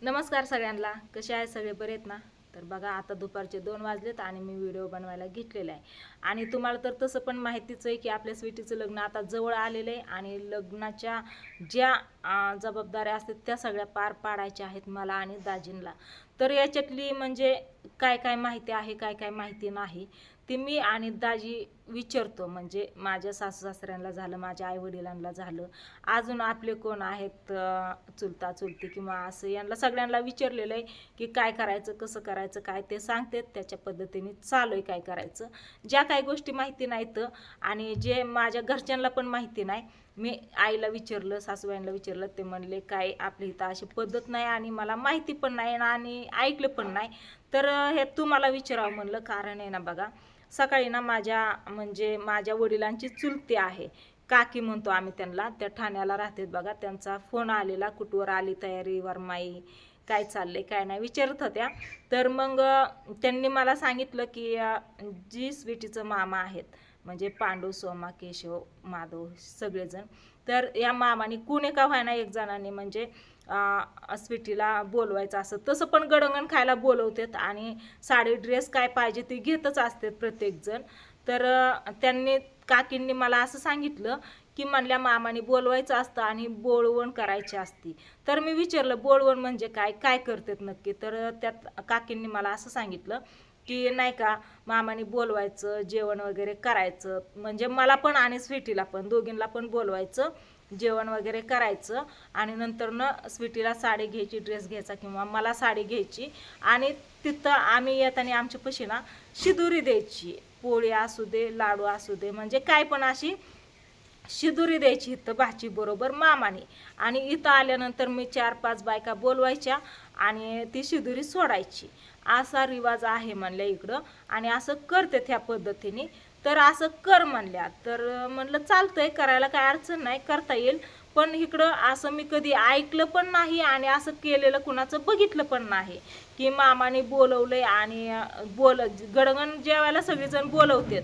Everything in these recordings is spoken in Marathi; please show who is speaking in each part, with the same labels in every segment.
Speaker 1: नमस्कार सगळ्यांना. कसे आहे सगळे, बरे आहेत ना? तर बघा, आता दुपारचे 2 वाजलेत आणि मी व्हिडिओ बनवायला घेतलेला आहे. आणि तुम्हाला तर तसं पण माहितीच आहे की आपल्या स्वीटीचं लग्न आता जवळ आलेलं आहे आणि लग्नाच्या ज्या जबाबदाऱ्या असतात त्या सगळ्या पार पाडायच्या आहेत मला आणि दाजींला. तर याच्यातली म्हणजे काय काय माहिती आहे, काय काय माहिती नाही, ती मी आणि दाजी विचारतो. म्हणजे माझ्या सासू सासऱ्यांना झालं, माझ्या आईवडिलांना झालं, अजून आपले कोण आहेत चुलता चुलती किंवा असं, यांना सगळ्यांना विचारलेलं आहे की काय करायचं, कसं करायचं, काय ते सांगतात. त्याच्या पद्धतीने चालू आहे काय करायचं. ज्या काही गोष्टी माहिती नाहीत आणि जे माझ्या घरच्यांना पण माहिती नाही, मी आईला विचारलं, सासूबाईंना विचारलं, ते म्हणले काय आपली इथं अशी पद्धत नाही आणि मला माहिती पण नाही आणि ऐकलं पण नाही. तर हे तुम्हाला विचारावं म्हणलं. कारण आहे ना बघा, सकाळी ना माझ्या वडिलांची चुलती आहे, काकी म्हणतो आम्ही त्यांना, त्या ठाण्याला राहतात बघा. त्यांचा फोन आलेला, कुठवर आली तयारी वरमाई, काय चाललंय काय नाही विचारत होत्या. तर मग त्यांनी मला सांगितलं की जी स्वीटीचं मामा आहेत, म्हणजे पांडू सोमा केशव माधव सगळेजण, तर या मामाने कुणी का व्हायना एक जणांनी म्हणजे स्वीटीला बोलवायचं असं तसं, पण गडंगण खायला बोलवतात आणि साडी ड्रेस काय पाहिजे ते घेतच असतात प्रत्येकजण. तर त्यांनी काकींनी मला असं सांगितलं की म्हणल्या मामाने बोलवायचं असतं आणि बोलवण करायची असती. तर मी विचारलं बोलवण म्हणजे काय, काय करतात नक्की. तर त्यात काकींनी मला असं सांगितलं की नाही का, मामाने बोलवायचं, जेवण वगैरे करायचं, म्हणजे मला पण आणि स्वीटीला पण, दोघींना पण बोलवायचं, जेवण वगैरे करायचं आणि नंतर न स्वीटीला साडी घ्यायची, ड्रेस घ्यायचा किंवा मला साडी घ्यायची. आणि तिथं आम्ही येताना आमच्या पशी ना शिदुरी द्यायची, पोळी असू दे, लाडू असू दे, म्हणजे काय पण अशी शिदुरी द्यायची इथं भाची बरोबर मामाने. आणि इथं आल्यानंतर मी 4-5 बायका बोलवायच्या आणि ती शिदुरी सोडायची. असा रिवाज आहे म्हणल्या इकडं आणि असं करते त्या पद्धतीने. तर असं कर म्हणल्या. तर म्हणलं चालतंय, करायला काय अडचण नाही, करता येईल. पण इकडं असं मी कधी ऐकलं पण नाही आणि असं केलेलं कुणाचं बघितलं पण नाही की मामाने बोलवलंय आणि गडगण जेवायला सगळेजण बोलवतात,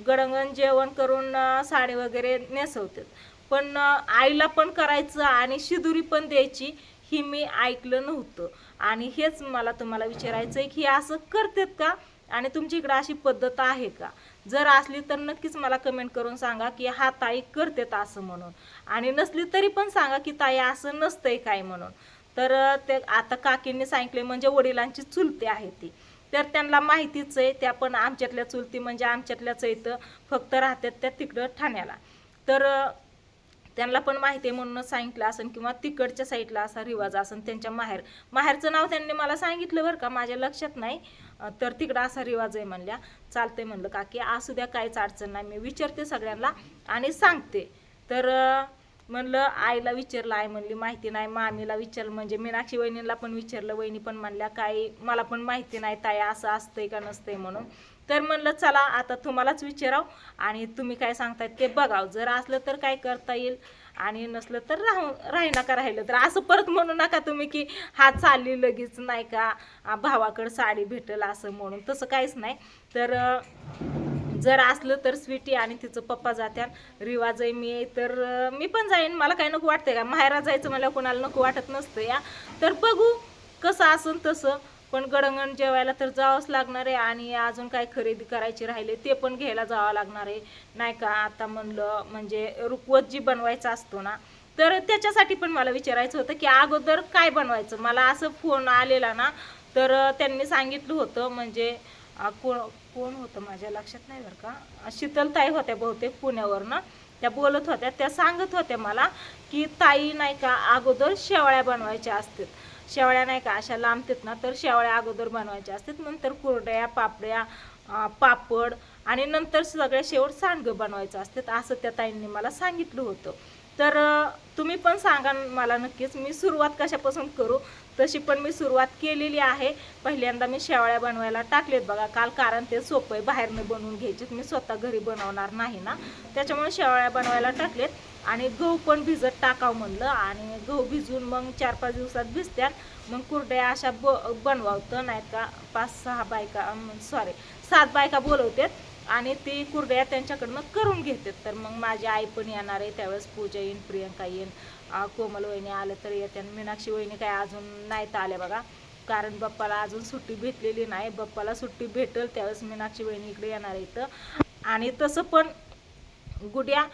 Speaker 1: गडंगण जेवण करून साडी वगैरे नेसवतात. पण आईला पण करायचं आणि शिदुरी पण द्यायची, ही मी ऐकलं नव्हतं. आणि हेच मला तुम्हाला विचारायचं आहे की असं करतात का आणि तुमच्या इकडं अशी पद्धत आहे का? जर असली तर नक्कीच मला कमेंट करून सांगा की हा ताई करतात असं म्हणून, आणि नसली तरी पण सांगा की ताई असं नसतंय काय म्हणून. तर ते आता काकींनी सांगितले, म्हणजे वडिलांची चुलती आहे ती, तर त्यांना माहितीच आहे. त्या पण आमच्यातल्या चुलती, म्हणजे आमच्यातल्याच इथं फक्त राहतात त्या तिकडं ठाण्याला. तर त्यांना पण माहिती आहे म्हणून सांगितलं असेल, किंवा तिकडच्या साईडला असा रिवाज असेल. त्यांच्या माहेरचं नाव त्यांनी मला सांगितलं बरं का, माझ्या लक्षात नाही. तर तिकडं असा रिवाज आहे म्हणल्या. चालतंय म्हणलं काकी, असू द्या, काहीच अडचण नाही, मी विचारते सगळ्यांना आणि सांगते. तर म्हणलं आईला विचारलं, आई म्हणली माहिती नाही. मामीला विचारलं, म्हणजे मीनाक्षी वहिनीला पण विचारलं, वहिनी पण म्हणल्या काही मला पण माहिती नाही ताई, असं असतंय का नसतंय म्हणून. तर म्हणलं चला आता तुम्हालाच विचाराव आणि तुम्ही काय सांगतायत ते बघाव. जर असलं तर काय करता येईल आणि नसलं तर राही नका. राहिलं तर असं परत म्हणू नका तुम्ही की हा चालली लगेच नाही का, भावाकडं साडी भेटेल असं म्हणून, तसं काहीच नाही. तर जर असलं तर स्वीटी आणि तिचं पप्पा जात्यान, रिवाज आहे मी तर मी पण जाईन. मला काही नको वाटतंय का, माहेरात जायचं मला कोणाला नको वाटत नसतं या. तर बघू कसं असन तसं. पण गडंगण जेवायला तर जावंच लागणार आहे आणि अजून काय खरेदी करायची राहिले ते पण घ्यायला जावं लागणार आहे नाही का. आता म्हणलं म्हणजे रुखवत जी बनवायचा असतो ना, तर त्याच्यासाठी पण मला विचारायचं होतं की अगोदर काय बनवायचं. मला असं फोन आलेला ना, तर त्यांनी सांगितलं होतं, म्हणजे कोण कोण होतं माझ्या लक्षात नाही बरं का, शीतलताई होत्या बहुतेक पुण्यावरनं, त्या बोलत होत्या. त्या सांगत होत्या मला की ताई नाही का, अगोदर शेवळ्या बनवायच्या असतात. शेवळ्या नाही का अशा लांबतात ना, तर शेवळ्या अगोदर बनवायच्या असतात, नंतर कुरड्या, पापड्या, पापड आणि नंतर सगळ्या शेवट सांडगं बनवायचं असतात, असं त्या ताईंनी मला सांगितलं होतं. तर तुम्ही पण सांगा मला नक्कीच, मी सुरुवात कशापासून करू. तशी पण मी सुरुवात केलेली आहे. पहिल्यांदा मी शेवळ्या बनवायला टाकलेत बघा काल, कारण ते सोपं आहे, बाहेरनं बनवून घ्यायचे, मी स्वतः घरी बनवणार नाही ना, त्याच्यामुळे शेवळ्या बनवायला टाकलेत. आणि गहू पण भिजत टाकावं म्हणलं, आणि गहू भिजून मग 4-5 दिवसात भिजत्यात. मग कुरड्या अशा बनवावतं नाहीत का, 5-6 बायका, सॉरी 7 बायका बोलवतात आणि ती कुरड्या त्यांच्याकडनं करून घेतात. तर मग माझी आई पण येणार आहे त्यावेळेस, पूजा येईन, प्रियंका येईन, कोमल वहिनी आले तर येते. मीनाक्षी वहिनी काय अजून नाहीत आल्या बघा, कारण बाप्पाला अजून सुट्टी भेटलेली नाही. बाप्पाला सुट्टी भेटेल त्यावेळेस मीनाक्षी वहिनी इकडे येणार आहे इथं. आणि तसं पण गुड्या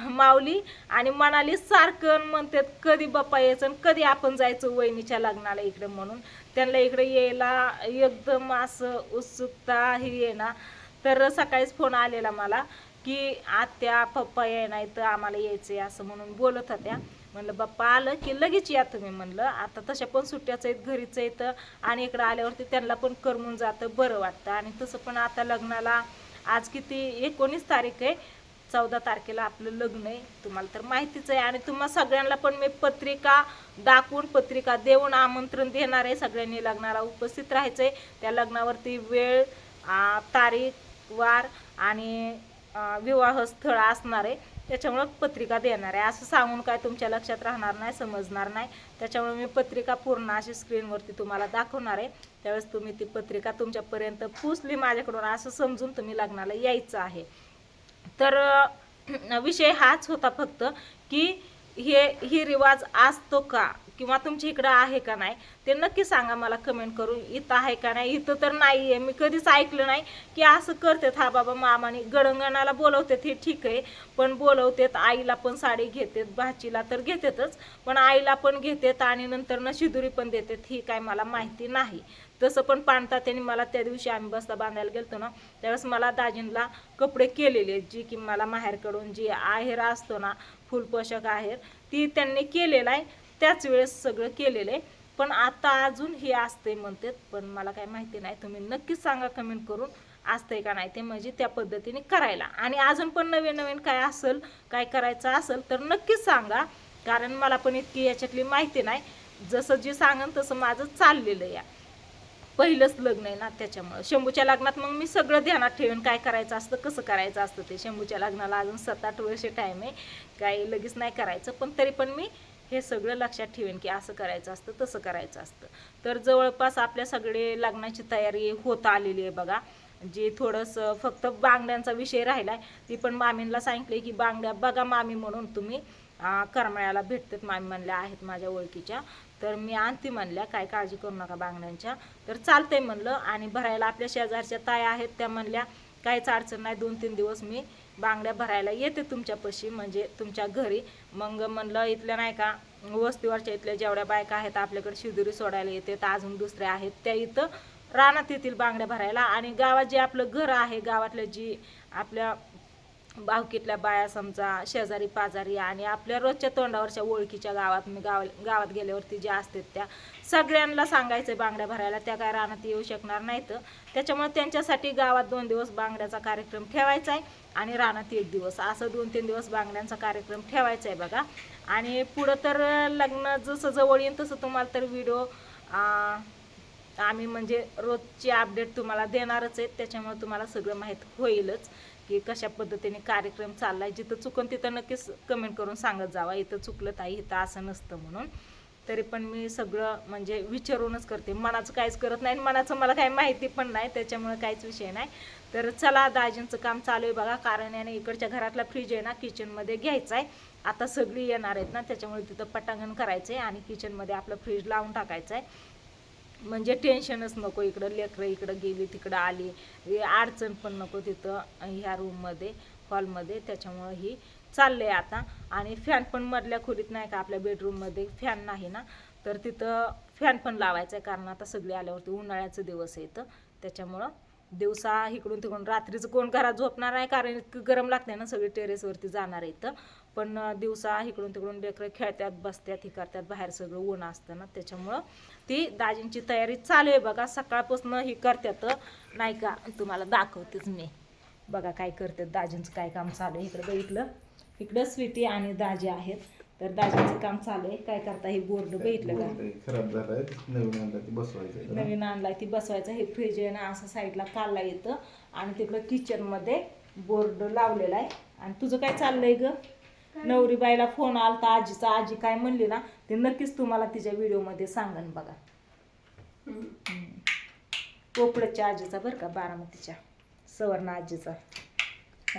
Speaker 1: माऊली आणि मनाली सारखं म्हणतात कधी बाप्पा यायचं आणि कधी आपण जायचं वहिनीच्या लग्नाला इकडे, म्हणून त्यांना इकडे यायला एकदम असं उत्सुकता ही आहे ना. तर सकाळीच फोन आलेला मला की आत्या पप्पा ये नाही तर आम्हाला यायचं असं म्हणून बोलत होत्या. म्हणलं बाप्पा आलं की लगेच या तुम्ही. म्हणलं आता तशा पण सुट्ट्याच आहेत, घरीच आहेत आणि इकडं आल्यावरती त्यांना पण करमून जातं, बरं वाटतं. आणि तसं पण आता लग्नाला आज किती 19 तारीख आहे, 14 तारखेला आपलं लग्न आहे, तुम्हाला तर माहितीच आहे. आणि तुम्हा सगळ्यांना पण मी पत्रिका दाखवून पत्रिका देऊन आमंत्रण देणार आहे. सगळ्यांनी लग्नाला उपस्थित राहायचं आहे. त्या लग्नावरती वेळ, तारीख, वार आणि विवाह स्थळ असणार आहे, त्याच्यामुळं पत्रिका देणार आहे. असं सांगून काय तुमच्या लक्षात राहणार नाही, समजणार नाही. त्याच्यामुळे मी पत्रिका पूर्ण अशी स्क्रीनवरती तुम्हाला दाखवणार आहे. त्यावेळेस तुम्ही ती पत्रिका तुमच्यापर्यंत पोचली माझ्याकडून असं समजून तुम्ही लग्नाला यायचं आहे. तर विषय हाच होता फक्त की ही रिवाज असतो का किंवा तुमच्या इकडं आहे का नाही ते नक्की सांगा मला कमेंट करून. इथं आहे का नाही, इथं तर नाही आहे, मी कधीच ऐकलं नाही की असं करतात. हा बाबा मामाने गडंगणाला बोलवतात हे ठीक आहे, पण बोलवतात आईला पण साडी घेतात, भाचीला तर घेतातच, पण आईला पण घेतात आणि नंतर न शिदुरी पण देतात, ही काय मला माहिती नाही. तसं पण पाणता त्यांनी मला त्या दिवशी आम्ही बसता बांधायला गेलतो ना त्यावेळेस मला दाजींला कपडे केलेले, जी की मला माहेरकडून जी आहेर असतो ना फुल पोशाख आहेर ती त्यांनी केलेला आहे, त्याच वेळेस सगळं केलेलं आहे. पण आता अजून हे असते म्हणतात, पण मला काय माहिती नाही. तुम्ही नक्कीच सांगा कमेंट करून असतंय का नाही ते, म्हणजे त्या पद्धतीने करायला. आणि अजून पण नवीन नवीन काय असेल, काय करायचं असेल तर नक्कीच सांगा, कारण मला पण इतकी याच्यातली माहिती नाही. जसं जे सांगन तसं माझं चाललेलं या. पहिलंच लग्न आहे ना त्याच्यामुळं. शंभूच्या लग्नात मग मी सगळं ध्यानात ठेवून काय करायचं असतं, कसं करायचं असतं ते. शंभूच्या लग्नाला अजून 7-8 वर्ष टाईम आहे, काही लगेच नाही करायचं, पण तरी पण मी हे सगळं लक्षात ठेवेन की असं करायचं असतं, तसं करायचं असतं. तर जवळपास आपल्या सगळे लग्नाची तयारी होत आलेली आहे बघा. जे थोडंसं फक्त बांगड्यांचा विषय राहिला आहे, ती पण मामींना सांगितले की बांगड्या बघा मामी म्हणून तुम्ही करमाळ्याला भेटतात. मामी म्हणल्या आहेत माझ्या ओळखीच्या, तर मी आणते म्हणल्या, काय काळजी करू नका बांगड्यांच्या. तर चालतंय म्हणलं. आणि भरायला आपल्या शेजारच्या ताया आहेत, त्या म्हणल्या काहीच अडचण नाही, 2-3 दिवस मी बांगड्या भरायला येते तुमच्यापाशी, म्हणजे तुमच्या घरी. मग म्हणलं इथल्या नाही का वस्तीवरच्या इथल्या जेवढ्या बायका आहेत आपल्याकडे शिदुरी सोडायला येते, तर अजून दुसऱ्या आहेत त्या इथं रानात येतील बांगड्या भरायला. आणि गावात जे आपलं घर आहे, गावातल्या जी आपल्या भावकीतल्या बाया समजा शेजारी पाजारी आणि आपल्या रोजच्या तोंडावरच्या ओळखीच्या गावात मी गावात गेल्यावरती ज्या असतात त्या सगळ्यांना सांगायचं बांगड्या भरायला. त्या काय रानात येऊ शकणार नाहीत, त्याच्यामुळे त्यांच्यासाठी गावात 2 दिवस बांगड्याचा कार्यक्रम ठेवायचा आहे आणि रानात 1 दिवस, असं 2-3 दिवस बांगड्यांचा कार्यक्रम ठेवायचा आहे बघा. आणि पुढं तर लग्न जसं जवळ येईल तसं तुम्हाला तर व्हिडिओ आम्ही म्हणजे रोजची अपडेट तुम्हाला देणारच आहेत, त्याच्यामुळे तुम्हाला सगळं माहीत होईलच की कशा पद्धतीने कार्यक्रम चाललाय. जिथं चुकन तिथं नक्कीच कमेंट करून सांगत जावा, इथं चुकलं ताई, इथं असं नसतं म्हणून. तरी पण मी सगळं म्हणजे विचारूनच करते, मनाचं काहीच करत नाही, मनाचं मला काही माहिती पण नाही, त्याच्यामुळे काहीच विषय नाही. तर चला दाजींचं काम चालू आहे बघा, कारण याने इकडच्या घरातला फ्रीज आहे ना किचनमध्ये घ्यायचा आहे. आता सगळी येणार आहेत ना त्याच्यामुळे तिथं पटांगण करायचं आहे आणि किचनमध्ये आपलं फ्रीज लावून टाकायचं आहे, म्हणजे टेन्शनच नको. इकडं लेकरं इकडं गेली तिकडं आली, अडचण पण नको तिथं ह्या रूममध्ये हॉलमध्ये, त्याच्यामुळं ही चाललंय आता. आणि फॅन पण मधल्या खोलीत नाही का आपल्या बेडरूममध्ये फॅन नाही ना, तर तिथं फॅन पण लावायचा आहे, कारण आता सगळे आल्यावरती उन्हाळ्याचं दिवस आहे तर त्याच्यामुळं दिवसा इकडून तिकडून रात्रीचं कोण घरात झोपणार नाही, कारण इतकं गरम लागते ना, सगळे टेरेसवरती जाणार आहे तर. पण दिवसा इकडून तिकडून लेकरं खेळतात बसतात हे करतात, बाहेर सगळं ऊन असतं ना, त्याच्यामुळं ती दाजींची तयारी चालू आहे बघा. सकाळपासून ही करतात नाही का, तुम्हाला दाखवतेच मी बघा काय करतात, दाजींचं काय काम चालू आहे. इकडं बघितलं, इकडं स्वीटी आणि दाजी आहेत, तर दाजींचं काम चालू आहे. काय करता, हे बोर्ड बघितलं का,
Speaker 2: खराब झालाय, नवीन आणलाय ती बसवायचं,
Speaker 1: नवीन आणलाय ती बसवायचं. हे फ्रीज आहे ना असं साईडला काढला येतं आणि तिकडं किचनमध्ये बोर्ड लावलेला आहे. आणि तुझं काय चाललंय ग? नवरीबाईला फोन आलता आजीचा, आजी काय म्हणली ना ते नक्कीच तुम्हाला तिच्या व्हिडिओमध्ये सांगन बघा. पोपळच्या आजीचा बरं का, बारामतीच्या सवर्ण आजीचा.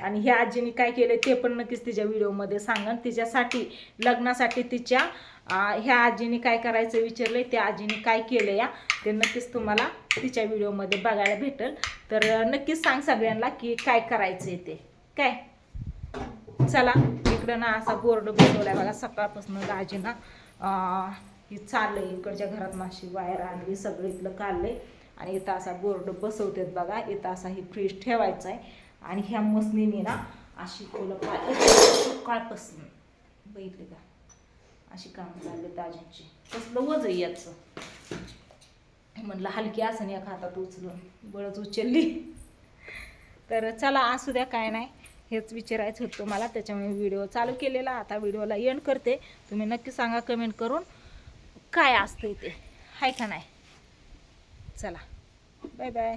Speaker 1: आणि ह्या आजीने काय केलं ते पण नक्कीच तिच्या व्हिडिओमध्ये सांगन. तिच्यासाठी लग्नासाठी तिच्या ह्या आजीने काय करायचं विचारलंय, त्या आजीने काय केलं या ते नक्कीच तुम्हाला तिच्या व्हिडिओमध्ये बघायला भेटेल. तर नक्कीच सांग सगळ्यांना की काय करायचं आहे ते काय. चला इकडं ना असा बोर्ड बसवलाय बघा सकाळपासून आजीना हे चाललंय. इकडच्या घरात माशी वायर आणली सगळं इथलं काढलंय आणि इथं असा बोर्ड बसवतात बघा. इथं असा ही फ्रीज ठेवायचा आहे आणि ह्या मसनीने ना अशी फुलं सकाळपासून बघितले का अशी कामं चालले दाजींची. कसलं वज आहे याचं म्हणलं हलकी असं एक हातात उचलून बळच उचलली. तर चला असू द्या काय नाही हेच विचारायचं होतं तुम्हाला त्याच्यामुळे व्हिडिओ चालू केलेला. आता व्हिडिओला एंड करते. तुम्ही नक्की सांगा कमेंट करून काय असतं ते हाय का नाही. चला बाय बाय.